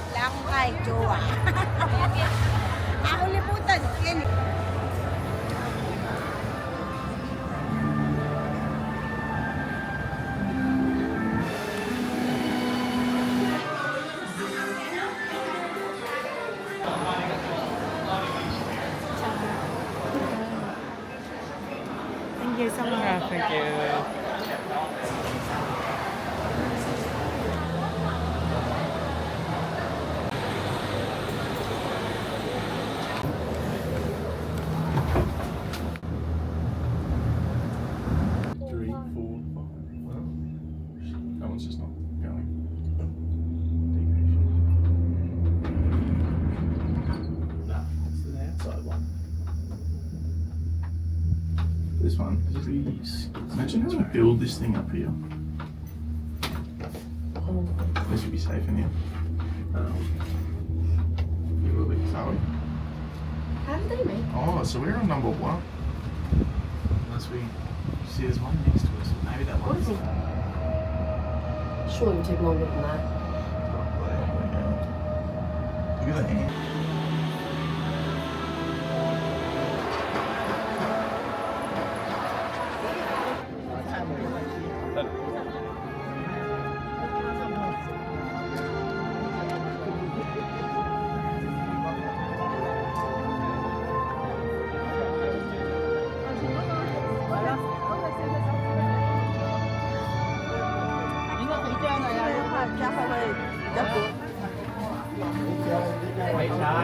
Wala akong kahit jowa. Ako liputan. Yan. Thank you so much. Thank you. Three, four, five. Well, that one's just not going. No, it's the outside one. This one, please. Imagine having to build this thing up here. This would be safe in here. You will be. Sorry. How did they make? Oh, so we're on number one. Unless we see there's one next to us. Maybe that What one's. is it? Surely it would take longer than that. Look at the hand. Quay xa.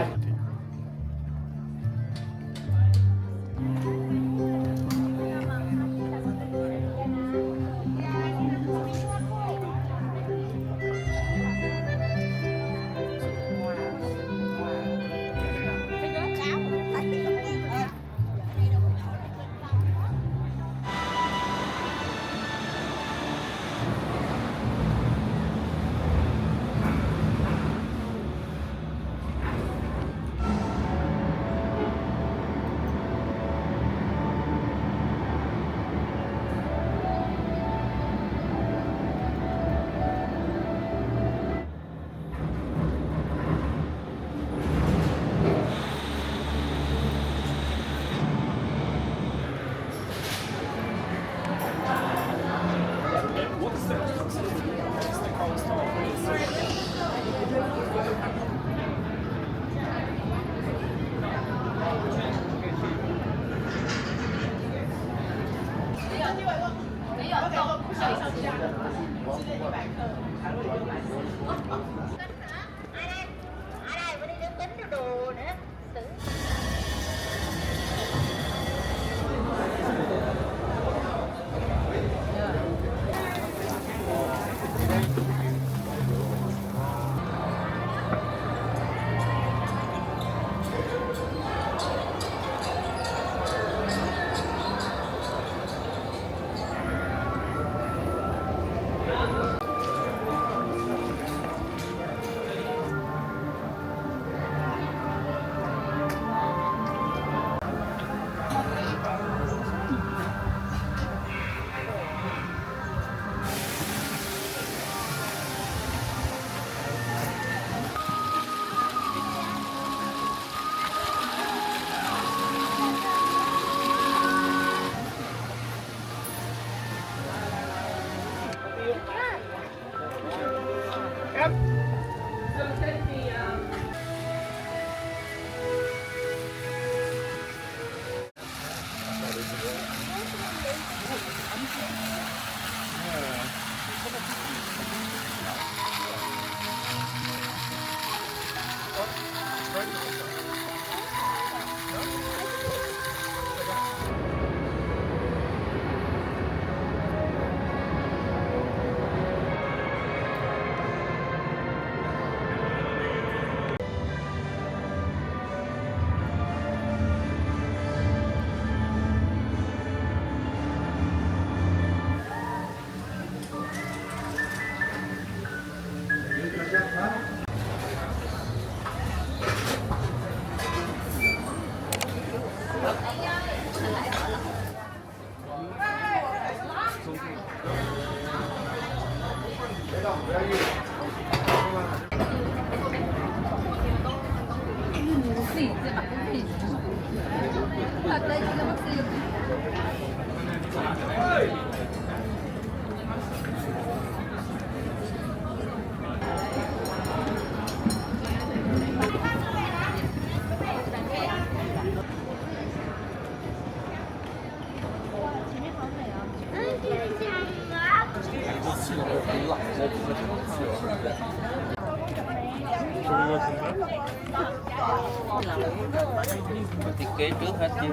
Thiết kế trước hết chứ.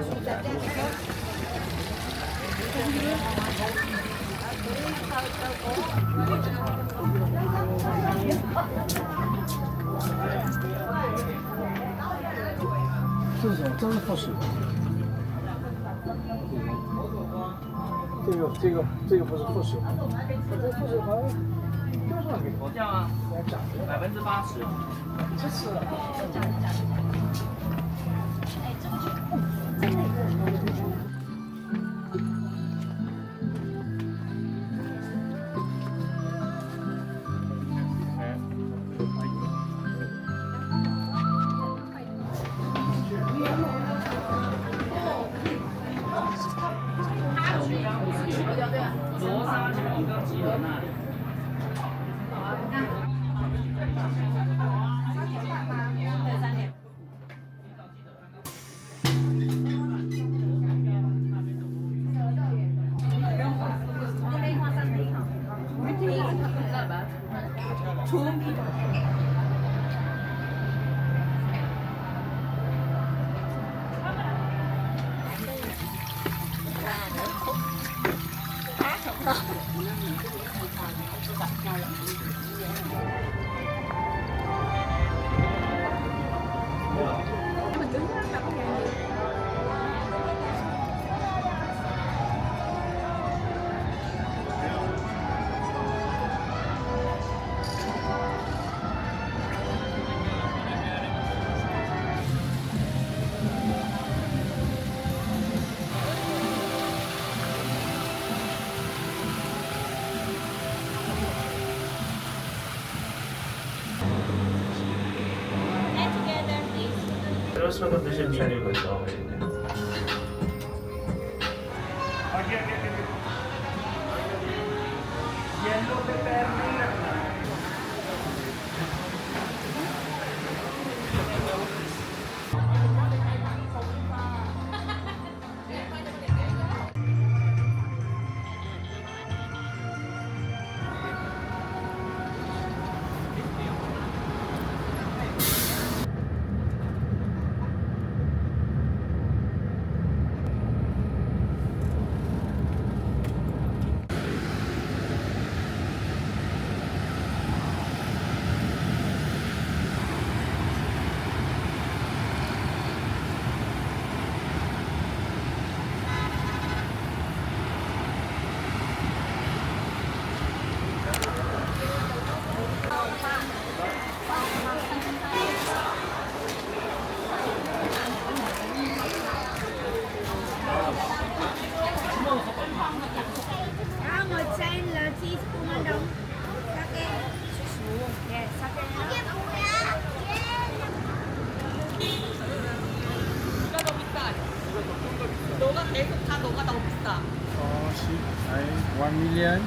这个不是复式，我这复式好像就是那个佛教啊，80%。这是。罗莎泉跟吉尔那里。Sono delle linee questo. Yellow pepper. 너가 계속 다 너가 너무 비싸. 1 million. 1,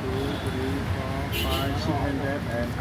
2, 3, 4, 5, 600 and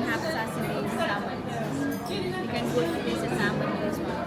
Have sesame salmon. You can put a piece of salmon as well.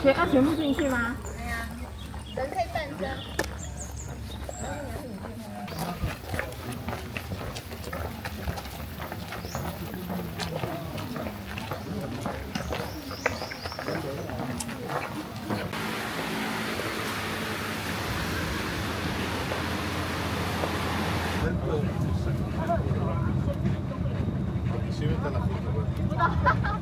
걔가全部进去吗？人可以笨身。 아,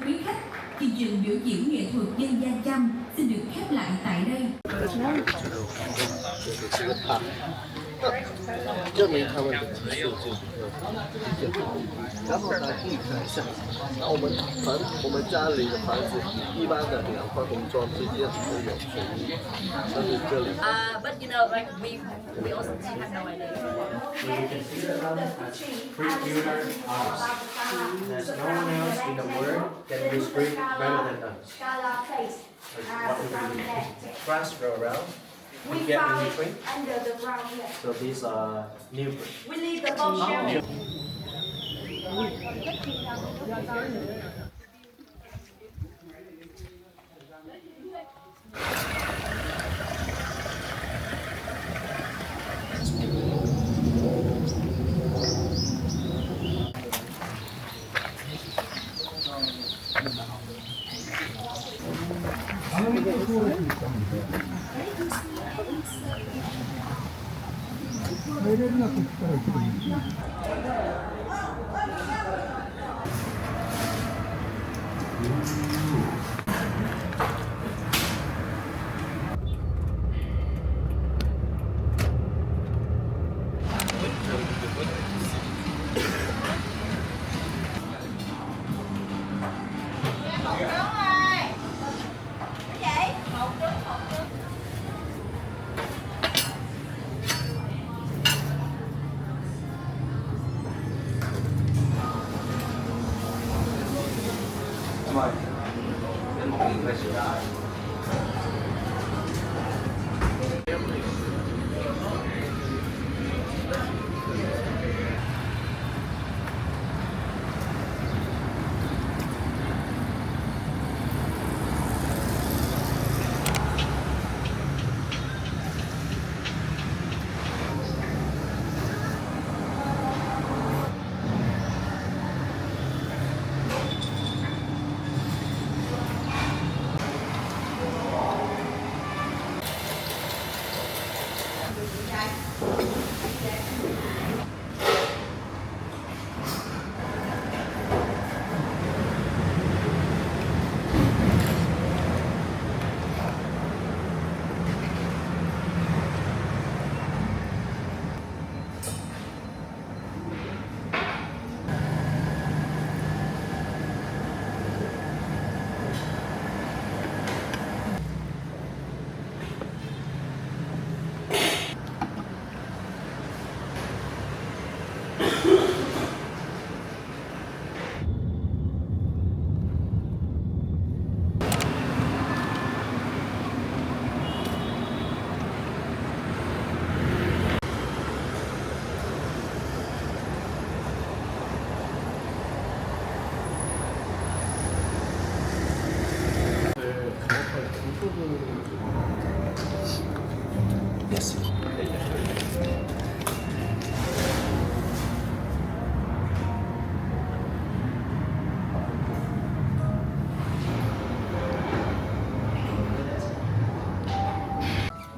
quý khách, chương trình biểu diễn nghệ thuật dân gian Chăm xin được khép lại tại đây. 证明他们的技术就然后来可以看一下，那我们家里的房子一般的两块红砖之间都有水泥，但是这里。But you know, like we also have no idea. We consider them as pre-tuner artists. There's no one else in the world that describe better than us. Like what we do. Grass grow around. We get in between. Under the ground here. So these are new. We leave the bomb shell.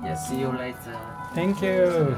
Yeah, see you later. Thank you.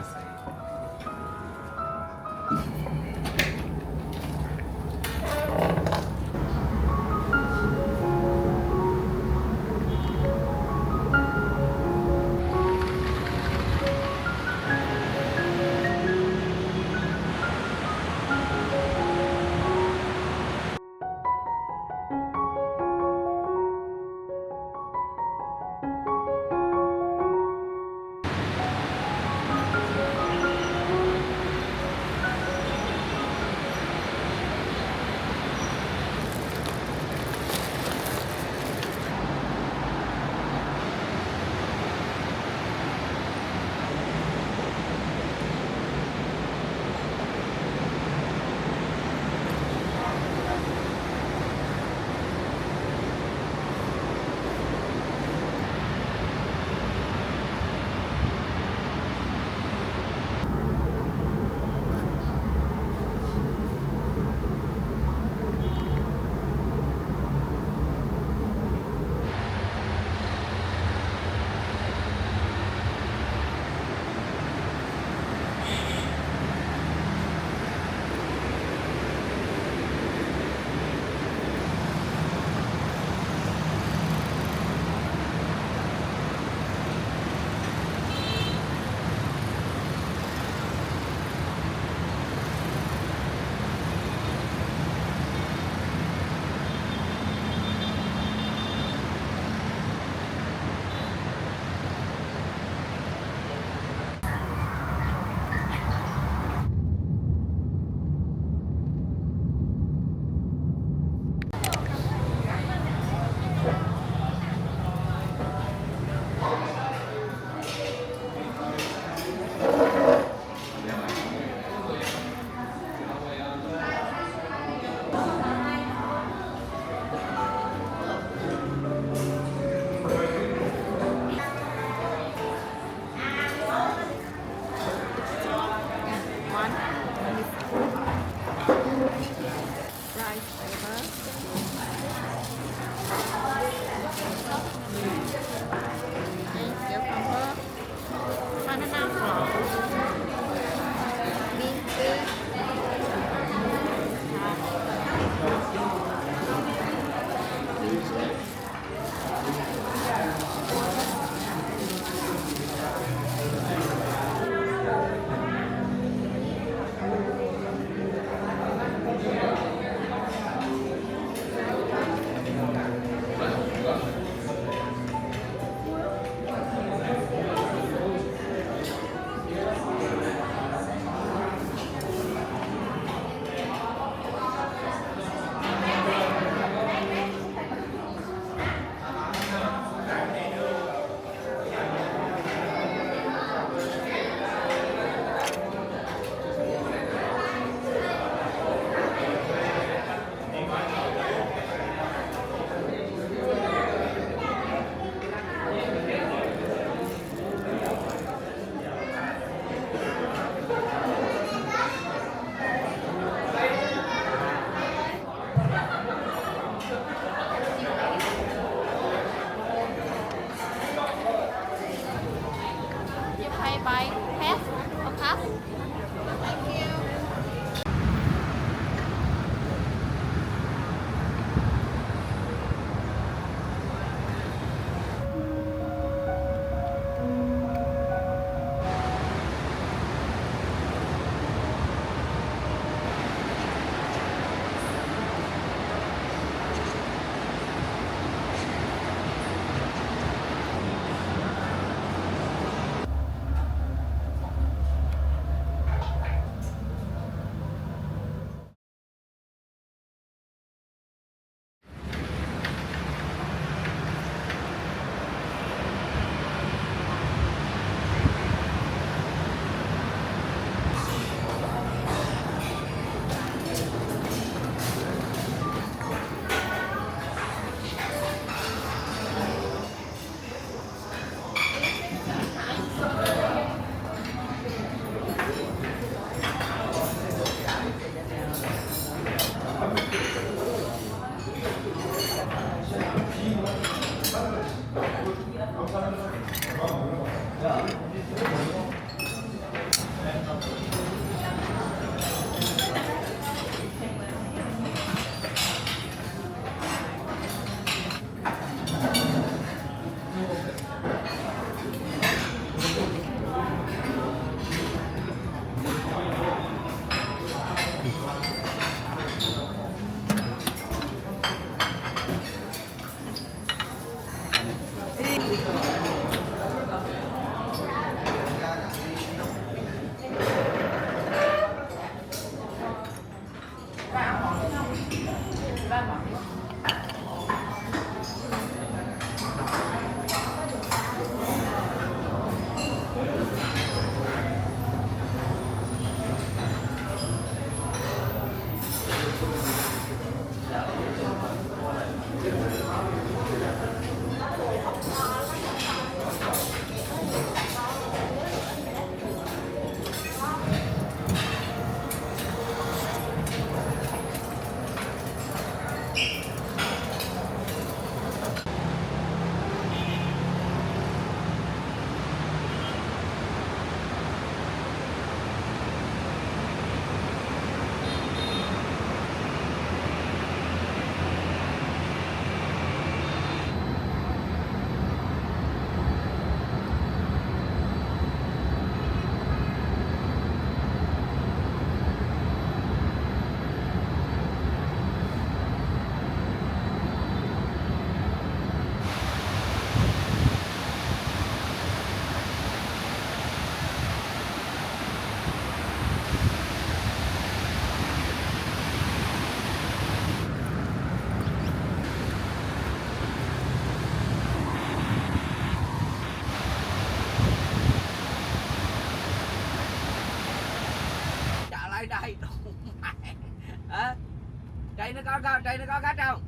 Đây đây nó có khách không?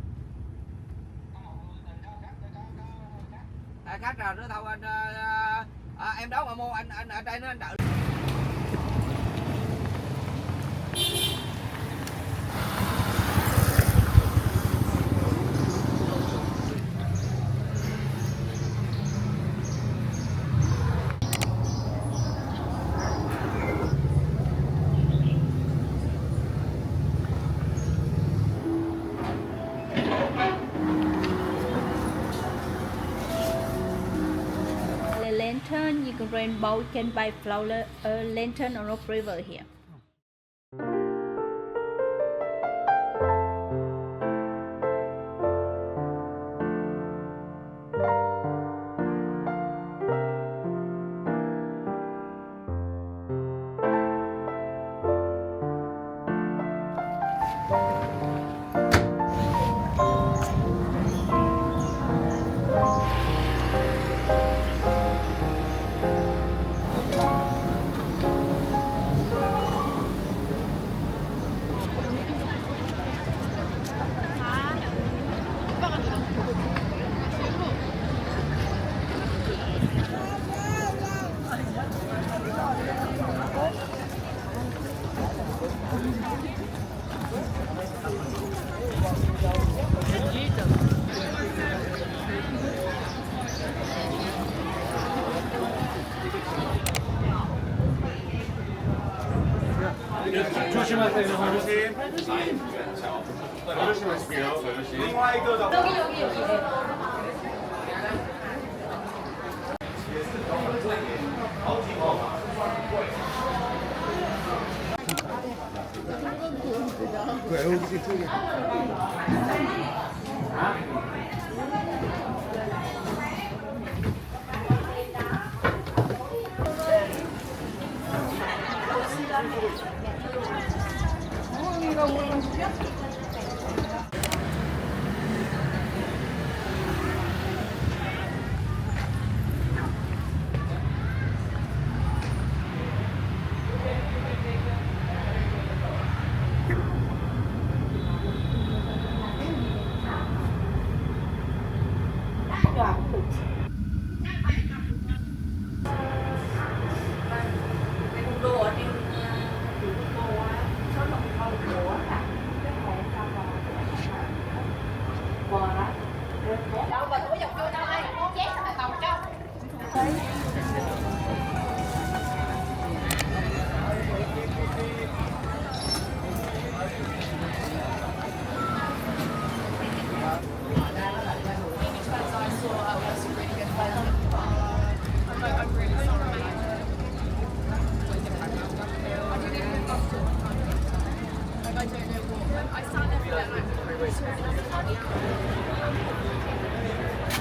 Khách rồi nó thôi anh em đấu mà mua anh ở đây nó anh đợi. Lantern, you can rainbow, you can buy flower lantern on Rock River here. 조심하세요, 어르신. 어르신 하실게요, 어르신. 여기. Đâu mà thổi dòng vô đâu đây, chét là tàu trong. เ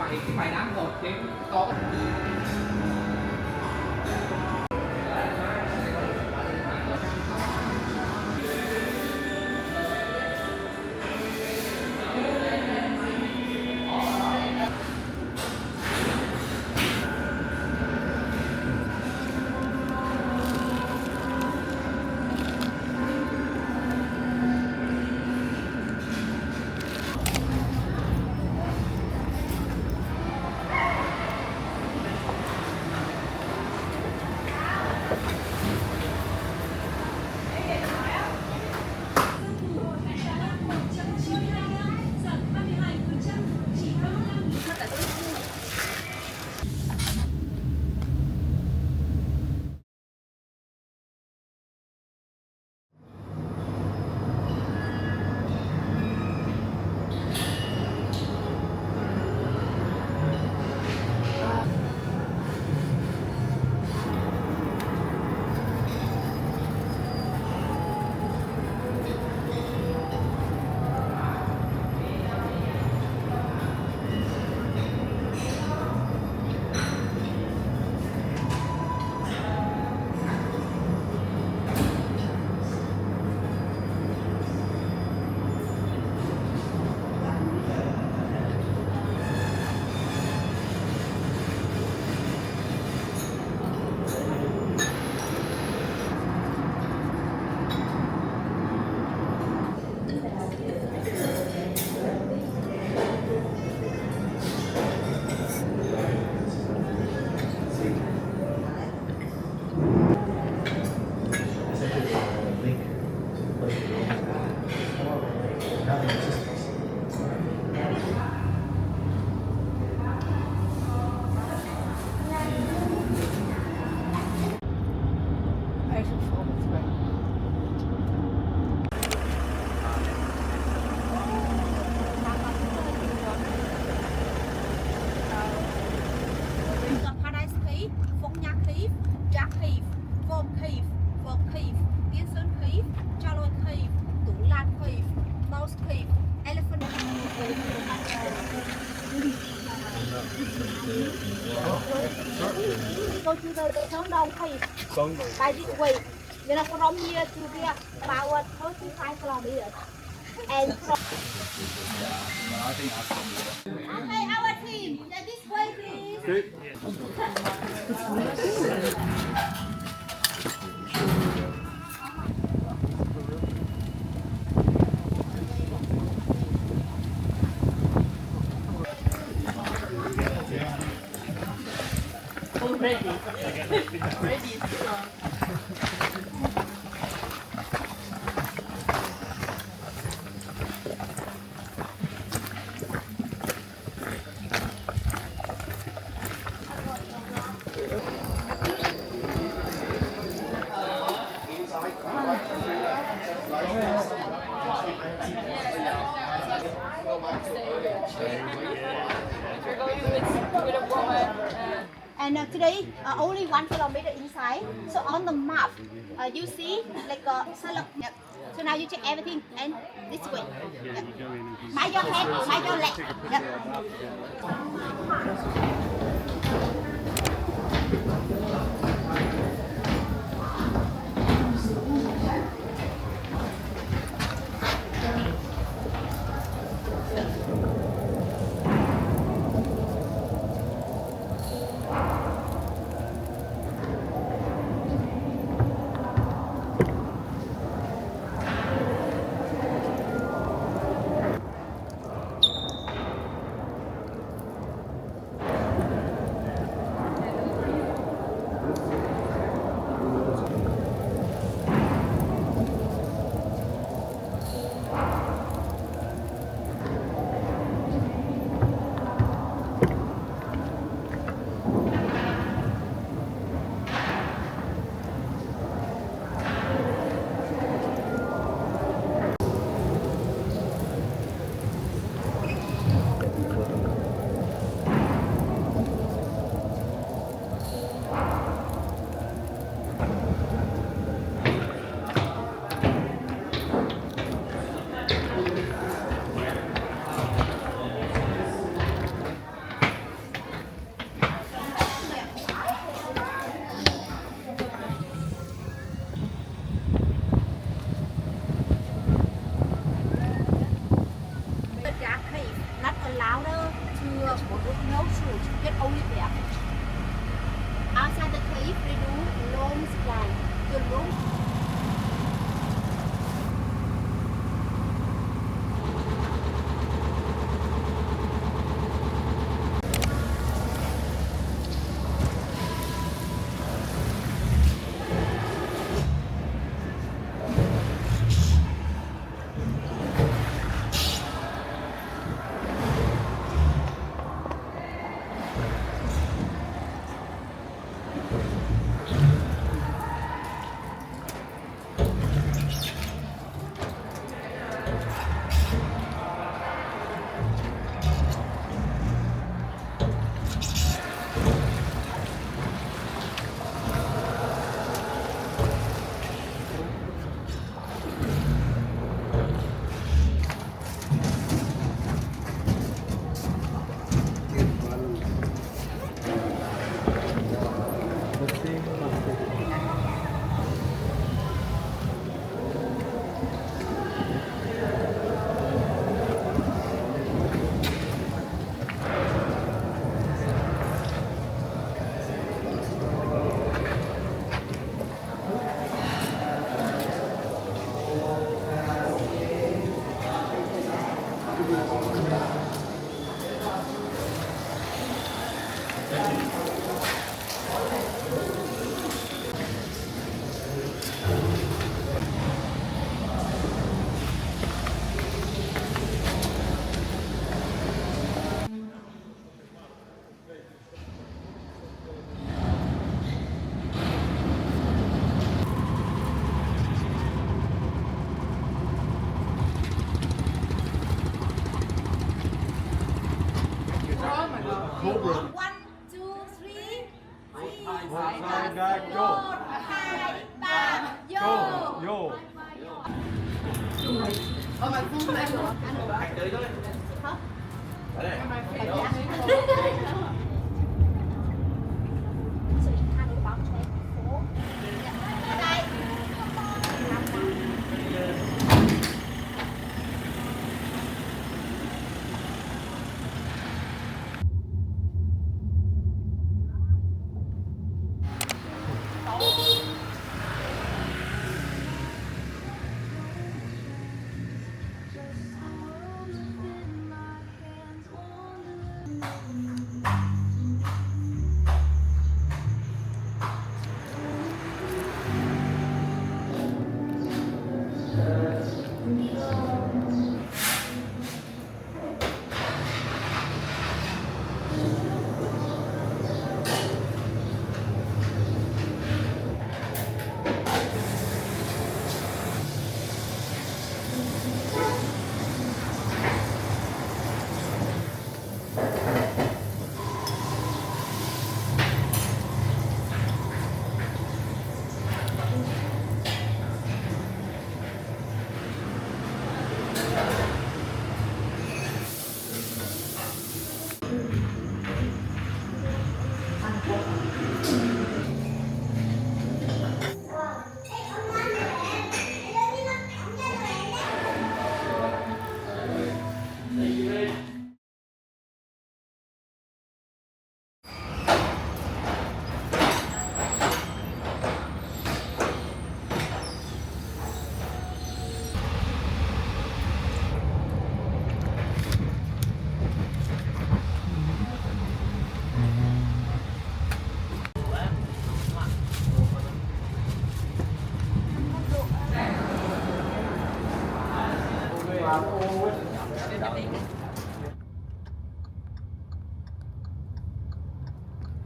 mày cái bài đám một chứ có We've got Paradise Cave, Phong Nha Cave, Jack Cave, Foam Cave, Fog Cave, Tiên Sơn Cave, Chalon Cave, Tú Lan Cave, Mouse Cave, Elephant Go to the Countdown Cave by this way. You know, from here to there, about 35 kilometers. And from okay, our team, this way, please. And today, only 1 kilometer inside. So on the map, you see like a salad. Yep. So now you check everything and this way. Yep. Mind your head, mind your leg. Yep. no fruit, just only beer. Outside the cliff, they do long plant. The long One, two, three. Một, hai, ba, vô. Mày phun lên nữa. Ăn được. Hả? Mày phải ăn. So you can't about 24. Đây.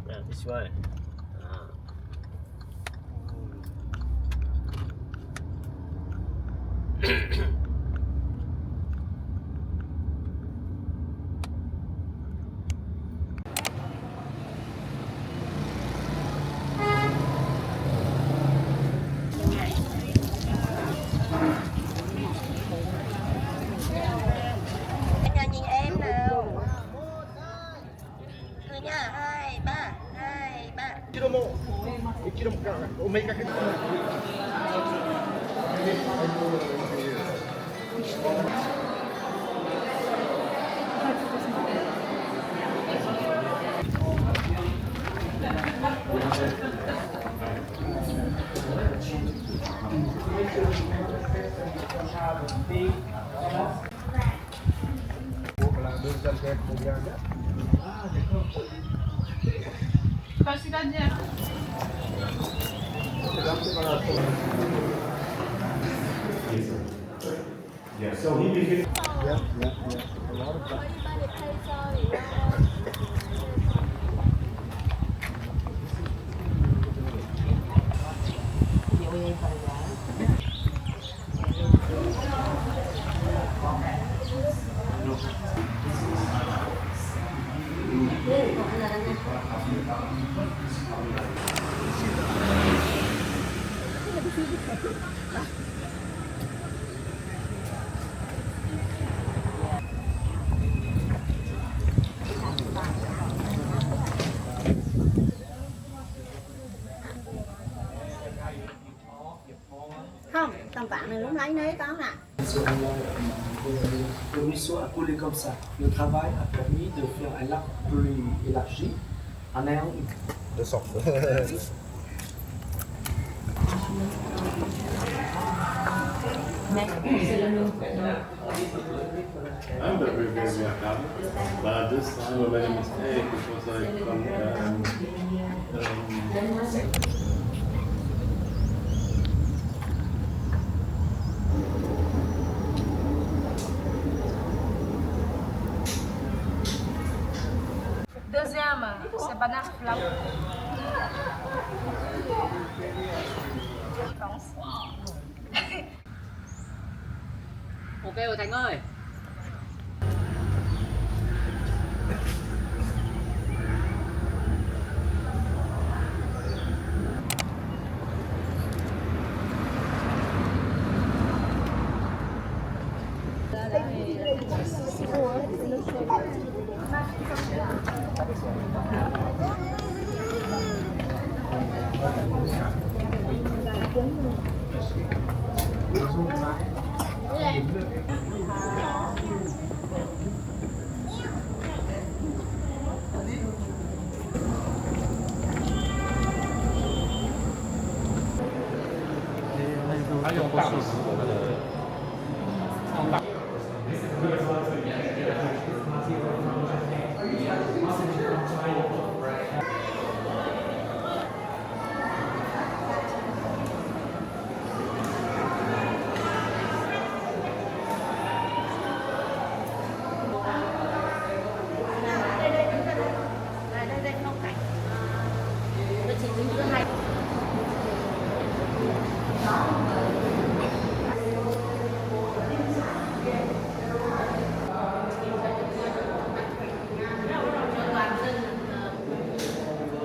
Yeah, this way. Nhìn em nào. Rồi nha, 2, 3, 2, 3. 一度も一度もおめかけてない。Kasih aja. Yeah, so he became. Yeah. A lot of that. Không, tầm vạn này lúc lấy nấy có nè. Le ruisseau a coulé comme ça. Le travail a permis de faire un lac plus élargi en ayant une De sorte. I'm the previous but this time I made a mistake because Deuxième, c'est banane flamme. Ok rồi Thành ơi.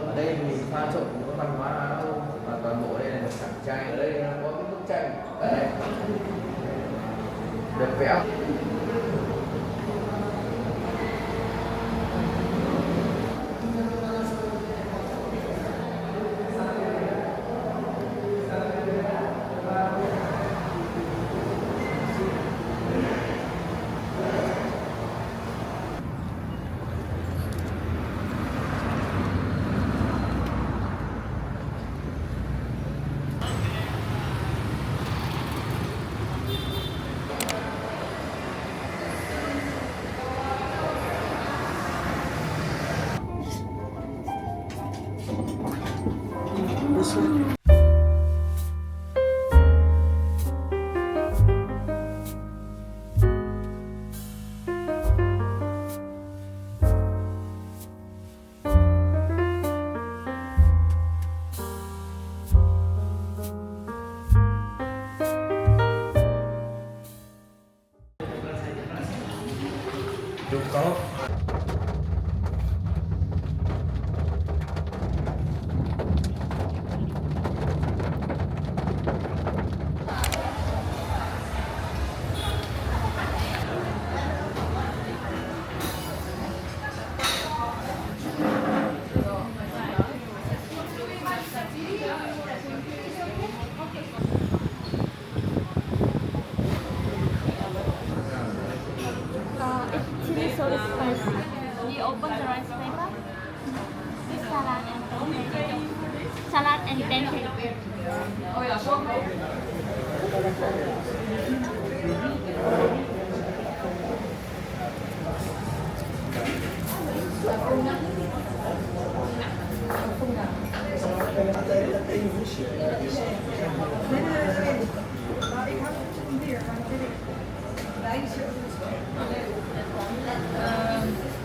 Ở đây mình pha trộn có văn hóa Á Âu và toàn bộ đây là một cảnh trai. Ở đây có cái bức tranh ở đây được vẽ. You open the rice paper. This salad and pancake. Salad and pancake.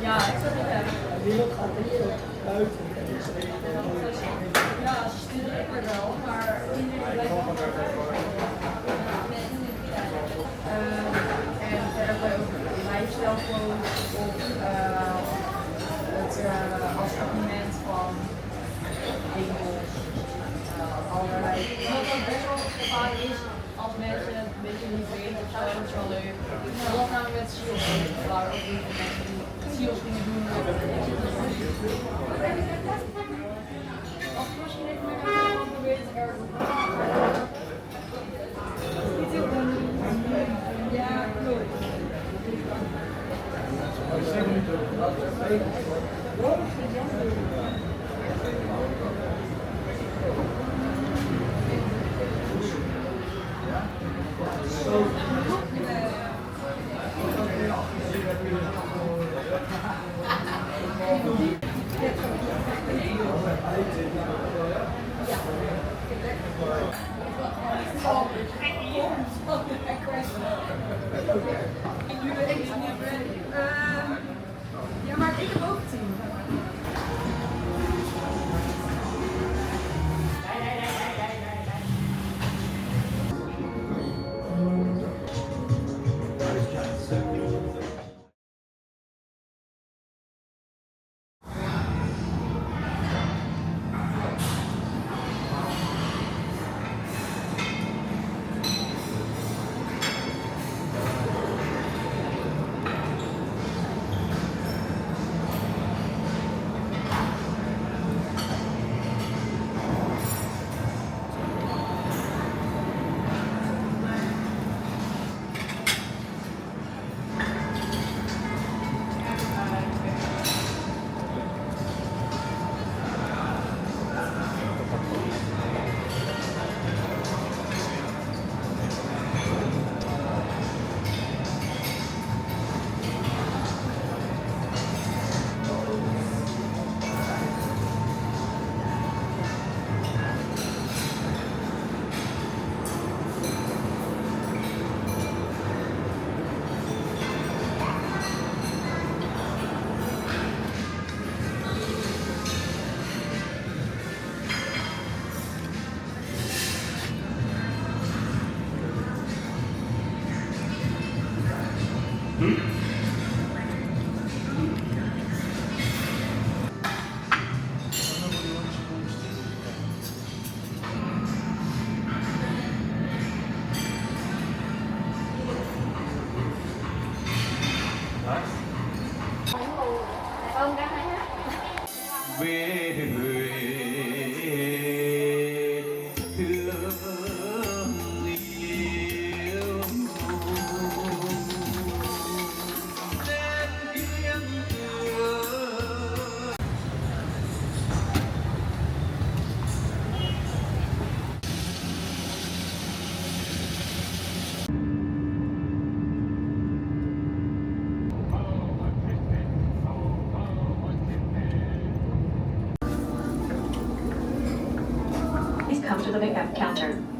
Ja, ik zou het hebben. Ja, studeer maar wel, maar iedereen blijft wel. En verder kan je ook lifestyle coach of het als abonnement van winkels, allerlei. Wat ook best wel vaak is als mensen het een beetje niet weten of zo, dat is wel leuk. Maar wat nou met SEALS? Er waren ook heel veel mensen die SEALS gingen doen. Of misschien even met elkaar geprobeerd te werken. Ja, klopt. Ja, maar ik heb ook 10. về người thương yêu đến kiên cường. Please come to the pickup counter.